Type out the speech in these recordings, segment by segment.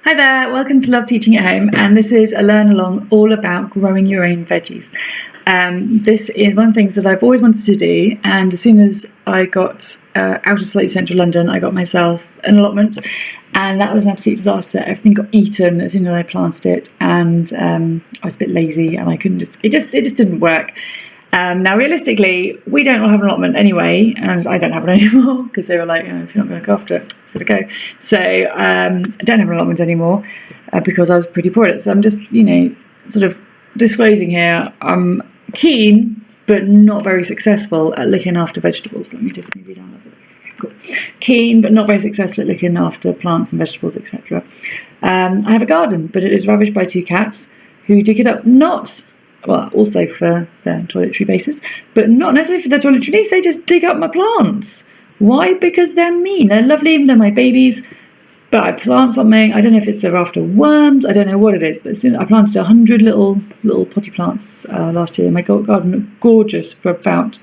Hi there, welcome to Love Teaching at Home, and this is a learn along all about growing your own veggies. This is one of the things that I've always wanted to do, and as soon as I got out of slightly central London, I got myself an allotment, and that was an absolute disaster. Everything got eaten as soon as I planted it, and I was a bit lazy, and I couldn't it just didn't work. Now, realistically, we don't all have an allotment anyway, and I don't have it anymore because they were like, if you're not going to look after it, give it a go. So I don't have an allotment anymore because I was pretty poor at it. So I'm just, sort of disclosing here, I'm keen but not very successful at looking after vegetables. Let me just move you down a little bit. Cool. Keen but not very successful at looking after plants and vegetables, etc. I have a garden, but it is ravaged by two cats who dig it up, also for their toiletry basis, but not necessarily for their toiletry needs. They just dig up my plants. Why? Because they're mean. They're lovely, they're my babies, but I plant something. I don't know if it's they're after worms. I don't know what it is, but as soon as I planted 100 little potty plants last year. My garden looked gorgeous for about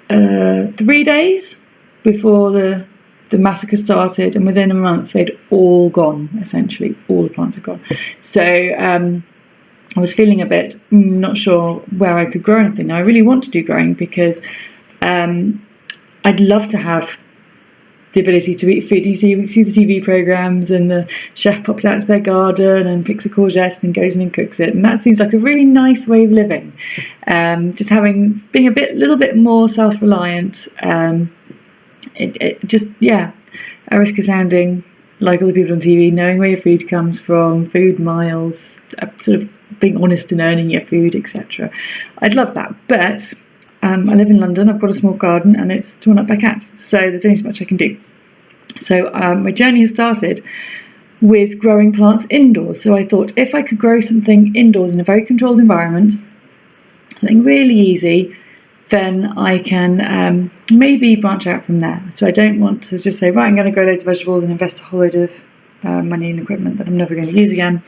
3 days before the massacre started, and within a month they'd all gone. Essentially, all the plants had gone. So I was feeling a bit not sure where I could grow anything. Now, I really want to do growing because I'd love to have the ability to eat food. You see the TV programs and the chef pops out to their garden and picks a courgette and then goes in and cooks it. And that seems like a really nice way of living. Just being a little bit more self-reliant. I risk of sounding like all the people on TV, knowing where your food comes from, food miles, sort of being honest and earning your food, etc. I'd love that, but I live in London, I've got a small garden, and it's torn up by cats, so there's only so much I can do. So my journey has started with growing plants indoors. So I thought if I could grow something indoors in a very controlled environment, something really easy, then I can maybe branch out from there. So I don't want to just say, right, I'm going to grow loads of vegetables and invest a whole load of money and equipment that I'm never going to use again.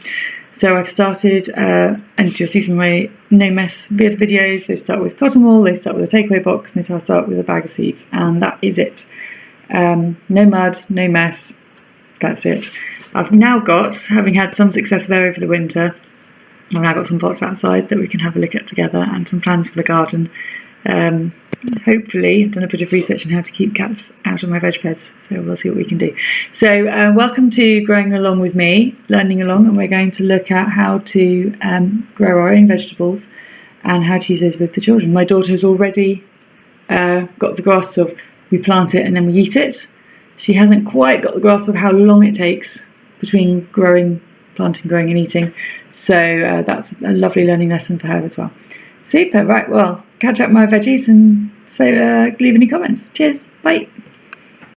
So I've started, and you'll see some of my No Mess videos. They start with cotton wool, they start with a takeaway box, and they start with a bag of seeds, and that is it. No mud, no mess, that's it. I've now got, having had some success there over the winter, I've now got some pots outside that we can have a look at together, and some plans for the garden. Hopefully, I've done a bit of research on how to keep cats out of my veg beds, so we'll see what we can do. So welcome to Growing Along with me, learning along, and we're going to look at how to grow our own vegetables and how to use those with the children. My daughter has already got the grasp of we plant it and then we eat it. She hasn't quite got the grasp of how long it takes between planting, growing and eating, so that's a lovely learning lesson for her as well. Super, right, well, catch up my veggies and leave any comments. Cheers, bye.